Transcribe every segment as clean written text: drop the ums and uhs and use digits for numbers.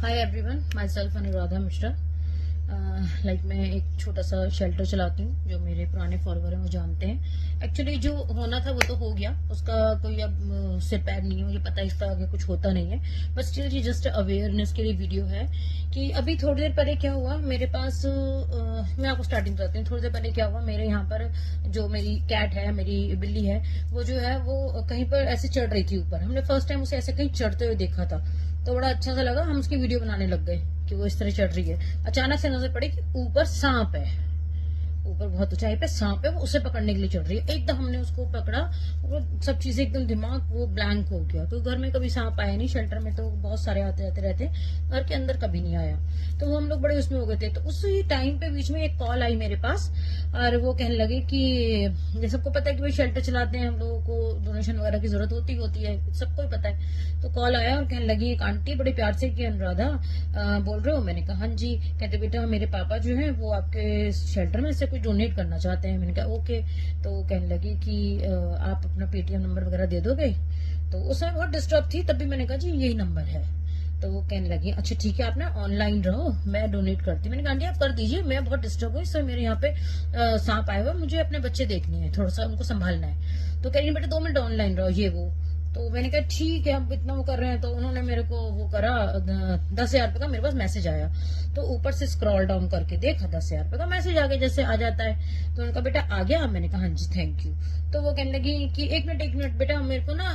Hi everyone, my self Anuradha Mishra. मैं एक छोटा सा शेल्टर चलाती हूँ। जो मेरे पुराने फॉलोअर हैं वो जानते हैं। एक्चुअली जो होना था वो तो हो गया, उसका कोई अब सिर पैर नहीं है। मुझे पता है इसका आगे कुछ होता नहीं है, बट स्टिल ये जस्ट अवेयरनेस के लिए वीडियो है कि अभी थोड़ी देर पहले क्या हुआ मेरे पास। मैं आपको स्टार्टिंग बताती हूँ। थोड़ी देर पहले क्या हुआ मेरे यहाँ पर, जो मेरी कैट है, मेरी बिल्ली है, वो जो है वो कहीं पर ऐसे चढ़ रही थी ऊपर। हमने फर्स्ट टाइम उसे ऐसे कहीं चढ़ते हुए देखा था, तो बड़ा अच्छा सा लगा। हम उसकी वीडियो बनाने लग गए कि वो इस तरह चढ़ रही है। अचानक से नजर पड़ी कि ऊपर सांप है, ऊपर बहुत ऊंचाई पे सांप है, वो उसे पकड़ने के लिए चढ़ रही है। एकदम हमने उसको पकड़ा, वो सब चीजें एकदम दिमाग वो ब्लैंक हो गया। तो घर में कभी सांप आया नहीं, शेल्टर में तो बहुत सारे आते जाते रहते, घर के अंदर कभी नहीं आया। तो वो हम लोग बड़े उसमें हो गए थे। तो उसी टाइम पे बीच में एक कॉल आई मेरे पास, और वो कहने लगे कि ये सबको पता है कि भाई शेल्टर चलाते हैं, हम लोगों को डोनेशन वगैरह की जरूरत होती है, सबको ही पता है। तो कॉल आया और कहने लगी एक आंटी बड़े प्यार से कि अनुराधा बोल रहे हो? मैंने कहा हाँ जी। कहते बेटा मेरे पापा जो है वो आपके शेल्टर में से कुछ डोनेट करना चाहते हैं। मैंने कहा ओके। तो कहने लगी कि आप अपना पेटीएम नंबर वगैरह दे दोगे। तो उस समय बहुत डिस्टर्ब थी, तब भी मैंने कहा जी यही नंबर है। तो वो कहने लगी अच्छा ठीक है, आप ना ऑनलाइन रहो, मैं डोनेट करती हूँ। मैंने कहा आंटी आप कर दीजिए, मैं बहुत डिस्टर्ब हुई, सर मेरे यहाँ पे सांप आए हुआ, मुझे अपने बच्चे देखने हैं, थोड़ा सा उनको संभालना है। तो कह रही बेटा 2 मिनट ऑनलाइन रहो, ये वो। तो मैंने कहा ठीक है, अब इतना वो कर रहे हैं। तो उन्होंने मेरे को वो करा, 10,000 रुपए का मेरे पास मैसेज आया। तो ऊपर से स्क्रॉल डाउन करके देखा, 10,000 रुपए का मैसेज आगे जैसे आ जाता है। तो उन्होंने कहा बेटा आ गया? मैंने कहा हाँ जी थैंक यू। तो वो कहने लगी कि एक मिनट बेटा, मेरे को ना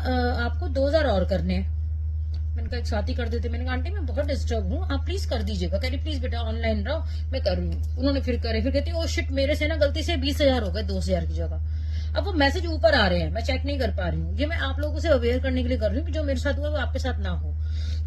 आपको 2,000 और करने हैं। मैंने कहा एक साथ ही कर देते। मैंने कहा आंटी मैं बहुत डिस्टर्ब हूँ, आप प्लीज कर दीजिएगा। कह रही प्लीज बेटा ऑनलाइन रहो, मैं कर रही हूँ। उन्होंने फिर करे, फिर कहती ओ शिट, मेरे से ना गलती से 20,000 हो गए 2,000 की जगह। अब वो मैसेज ऊपर आ रहे हैं, मैं चेक नहीं कर पा रही हूँ। ये मैं आप लोगों से अवेयर करने के लिए कर रही हूँ कि जो मेरे साथ हुआ वो आपके साथ ना हो।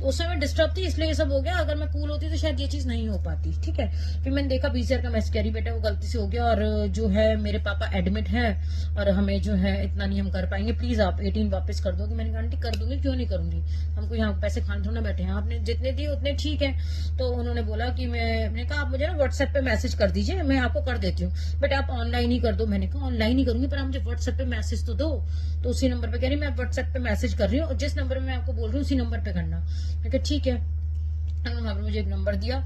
तो उस समय डिस्टर्ब थी, इसलिए ये सब हो गया। अगर मैं कूल होती तो शायद ये चीज नहीं हो पाती। ठीक है, फिर मैंने देखा 20,000 का मैसेज, कह रही बेटा वो गलती से हो गया, और जो है मेरे पापा एडमिट है, और हमें जो है इतना नहीं हम कर पाएंगे, प्लीज आप 18 वापस कर दोगे। मैंने कहा आंटी कर दूंगी, क्यों नहीं करूंगी, हमको यहाँ पैसे खाने थोड़ा बैठे हैं, आपने जितने दिए उतने ठीक है। तो उन्होंने बोला कि मैंने कहा आप मुझे ना व्हाट्सएप पे मैसेज कर दीजिए, मैं आपको कर देती हूँ, बट आप ऑनलाइन ही कर दो। मैंने कहा ऑनलाइन ही करूंगी, पर आप मुझे व्हाट्सएप पे मैसेज तो दो। तो उसी नंबर पे कह रही मैं व्हाट्सएप पे मैसेज कर रही हूँ, और जिस नंबर में मैं आपको बोल रही हूँ उसी नंबर पे करना। मैं कहा ठीक है। वहां पर मुझे एक नंबर दिया।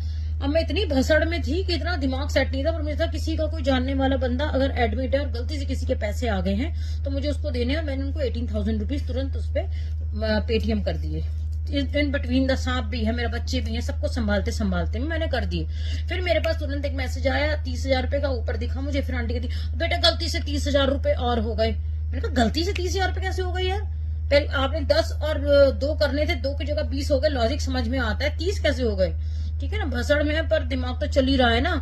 अब मैं इतनी भसड़ में थी कि इतना दिमाग सेट नहीं था, पर मुझे था किसी का कोई जानने वाला बंदा अगर एडमिट है और गलती से किसी के पैसे आ गए हैं तो मुझे उसको देने हैं। मैंने उनको 18,000 रुपीज तुरंत उस पर पेटीएम कर दिए। इन बिटवीन द सांप भी है, मेरे बच्चे भी हैं, सबको संभालते संभालते मैंने कर दिए। फिर मेरे पास तुरंत एक मैसेज आया 30,000 रुपए का, ऊपर दिखा मुझे। फिर आंटी कहती बेटा गलती से 30,000 रुपए और हो गए। मैंने कहा गलती से 30,000 रुपए कैसे हो गए यार? पहले आपने 10 और 2 करने थे, 2 की जगह 20 हो गए। लॉजिक समझ में आता है, 30 कैसे हो गए? ठीक है ना, भसड़ में है पर दिमाग तो चल ही रहा है ना।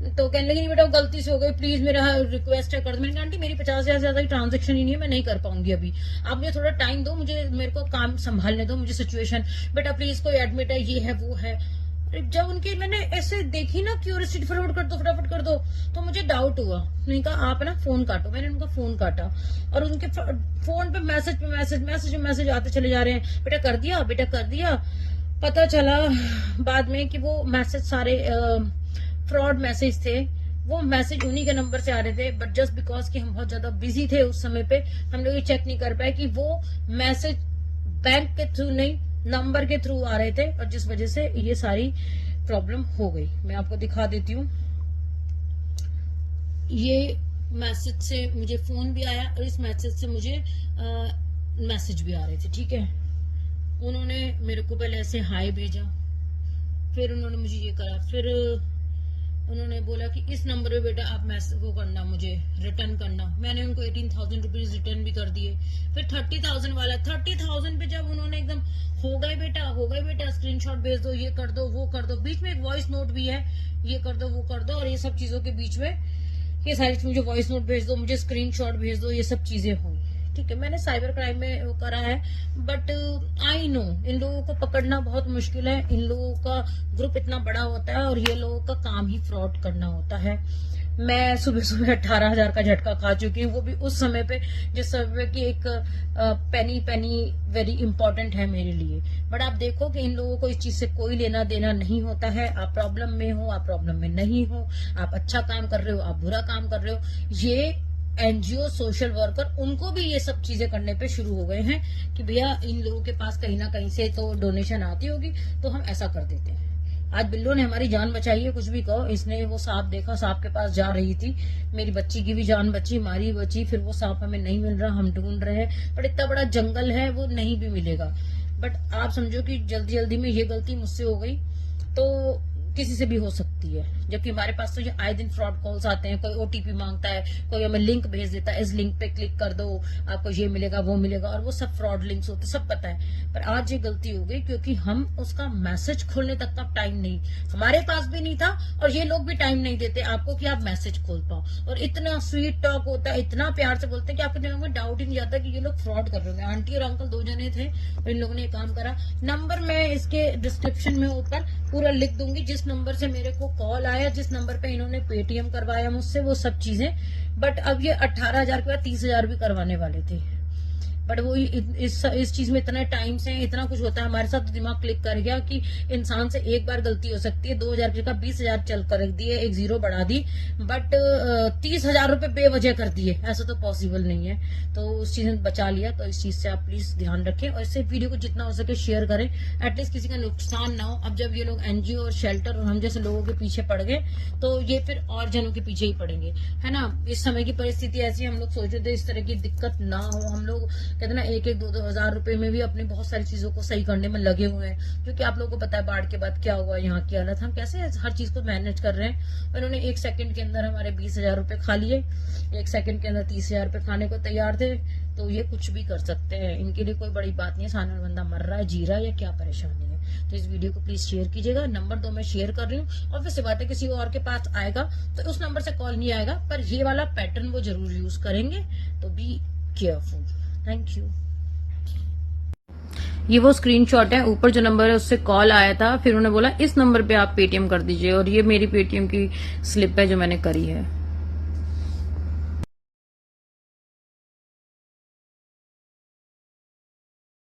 तो कहने लगी नहीं बेटा गलती से हो गई, प्लीज मेरा रिक्वेस्ट है कर दो। मैंने कहा आंटी मेरी 50,000 से ज्यादा की ट्रांजेक्शन ही नहीं है, मैं नहीं कर पाऊंगी अभी, आप मुझे थोड़ा टाइम दो, मुझे मेरे को काम संभालने दो, मुझे सिचुएशन। बेटा प्लीज कोई एडमिट है, ये है वो है। जब उनकी मैंने ऐसे देखी ना क्यूरियोसिटी, फटाफट कर दो फटाफट कर दो, तो मुझे डाउट हुआ। मैंने कहा आप ना फोन काटो। मैंने उनका फोन काटा, और उनके फोन पे मैसेज आते चले जा रहे हैं, बेटा कर दिया बेटा कर दिया। पता चला बाद में कि वो मैसेज सारे फ्रॉड मैसेज थे। वो मैसेज उन्हीं के नंबर से आ रहे थे, बट जस्ट बिकॉज कि हम बहुत ज्यादा बिजी थे उस समय पे, हम लोग ये चेक नहीं कर पाए कि वो मैसेज बैंक के थ्रू नहीं, नंबर के थ्रू आ रहे थे, और जिस वजह से ये सारी प्रॉब्लम हो गई। मैं आपको दिखा देती हूँ। ये मैसेज से मुझे फोन भी आया, और इस मैसेज से मुझे मैसेज भी आ रहे थे। ठीक है, उन्होंने मेरे को पहले ऐसे हाय भेजा, फिर उन्होंने मुझे ये करा, फिर उन्होंने बोला कि इस नंबर पे बेटा आप मैसेज वो करना, मुझे रिटर्न करना। मैंने उनको 18,000 रुपीज रिटर्न भी कर दिए। फिर 30,000 वाला, 30,000 पे जब उन्होंने एकदम हो गए बेटा स्क्रीनशॉट भेज दो, ये कर दो वो कर दो, बीच में एक वॉइस नोट भी है, ये कर दो वो कर दो, और ये सब चीजों के बीच में ये सारी मुझे वॉइस नोट भेज दो, मुझे स्क्रीनशॉट भेज दो, ये सब चीजें हुई। ठीक है, मैंने साइबर क्राइम में वो करा है, बट आई नो इन लोगों को पकड़ना बहुत मुश्किल है। इन लोगों का ग्रुप इतना बड़ा होता है, और ये लोगों का काम ही फ्रॉड करना होता है। मैं सुबह सुबह 18,000 का झटका खा चुकी हूँ, वो भी उस समय पे जिस समय की एक पेनी वेरी इंपॉर्टेंट है मेरे लिए। बट आप देखो कि इन लोगों को इस चीज से कोई लेना देना नहीं होता है। आप प्रॉब्लम में हो, आप प्रॉब्लम में नहीं हो, आप अच्छा काम कर रहे हो, आप बुरा काम कर रहे हो, ये एनजीओ सोशल वर्कर उनको भी ये सब चीजें करने पे शुरू हो गए हैं कि भैया इन लोगों के पास कहीं ना कहीं से तो डोनेशन आती होगी, तो हम ऐसा कर देते हैं। आज बिल्लो ने हमारी जान बचाई है, कुछ भी कहो। इसने वो सांप देखा, सांप के पास जा रही थी, मेरी बच्ची की भी जान बची, हमारी बची। फिर वो सांप हमें नहीं मिल रहा, हम ढूंढ रहे हैं, बट इतना बड़ा जंगल है वो नहीं भी मिलेगा। बट आप समझो कि जल्दी जल्दी में ये गलती मुझसे हो गई, तो किसी से भी हो सकती है। जबकि हमारे पास तो ये आए दिन फ्रॉड कॉल्स आते हैं, कोई ओटीपी मांगता है, कोई हमें लिंक भेज देता है, इस लिंक पे क्लिक कर दो आपको ये मिलेगा वो मिलेगा, और वो सब फ्रॉड लिंक्स होते, सब पता है। पर आज ये गलती हो गई क्योंकि हम उसका मैसेज खोलने तक का टाइम नहीं हमारे पास भी नहीं था, और ये लोग भी टाइम नहीं देते आपको कि आप मैसेज खोल पाओ। और इतना स्वीट टॉक होता है, इतना प्यार से बोलते हैं कि आपके दिमाग में डाउट ही नहीं जाता कि ये लोग फ्रॉड कर रहे होंगे। आंटी और अंकल 2 जने थे और इन लोगों ने काम करा। नंबर मैं इसके डिस्क्रिप्शन में ऊपर पूरा लिख दूंगी, जिस नंबर से मेरे को कॉल आया, जिस नंबर पे इन्होंने पेटीएम करवाया मुझसे, वो सब चीजें। बट अब ये 18,000 के बाद 30,000 भी करवाने वाले थे। बट वो इस चीज में इतना टाइम से इतना कुछ होता है हमारे साथ, तो दिमाग क्लिक कर गया कि इंसान से एक बार गलती हो सकती है। 2,000 की जगह 20,000 चल कर रख दिए, एक जीरो बढ़ा दी, बट 30,000 रुपए बेवजह कर दिए, ऐसा तो पॉसिबल नहीं है। तो उस चीज ने बचा लिया। तो इस चीज से आप प्लीज ध्यान रखें और इससे वीडियो को जितना हो सके शेयर करें, एटलीस्ट किसी का नुकसान ना हो। अब जब ये लोग एनजीओ और शेल्टर और हम जैसे लोगों के पीछे पड़ गए, तो ये फिर और जनों के पीछे ही पड़ेंगे, है ना। इस समय की परिस्थिति ऐसी, हम लोग सोच रहे थे इस तरह की दिक्कत ना हो। हम लोग कहते ना 1-1, 2-2 हजार रुपए में भी अपनी बहुत सारी चीजों को सही करने में लगे हुए हैं, क्योंकि आप लोगों को पता है बाढ़ के बाद क्या हुआ यहाँ की हालत। हम कैसे हर चीज को मैनेज कर रहे हैं। उन्होंने 1 सेकंड के अंदर हमारे 20,000 रुपए खा लिए, 1 सेकंड के अंदर 30,000 रुपए खाने को तैयार थे। तो ये कुछ भी कर सकते हैं, इनके लिए कोई बड़ी बात नहीं है। सामने बंदा मर रहा है, जी रहा है, या क्या परेशानी है। तो इस वीडियो को प्लीज शेयर कीजिएगा। नंबर 2 मैं शेयर कर रही हूँ। ऑब्वियस बात है किसी और के पास आएगा तो उस नंबर से कॉल नहीं आएगा, पर ये वाला पैटर्न वो जरूर यूज करेंगे। तो बी केयरफुल। Thank you. ये वो स्क्रीनशॉट है, ऊपर जो नंबर है उससे कॉल आया था, फिर उन्होंने बोला इस नंबर पे आप पेटीएम कर दीजिए, और ये मेरी पेटीएम की स्लिप है जो मैंने करी है।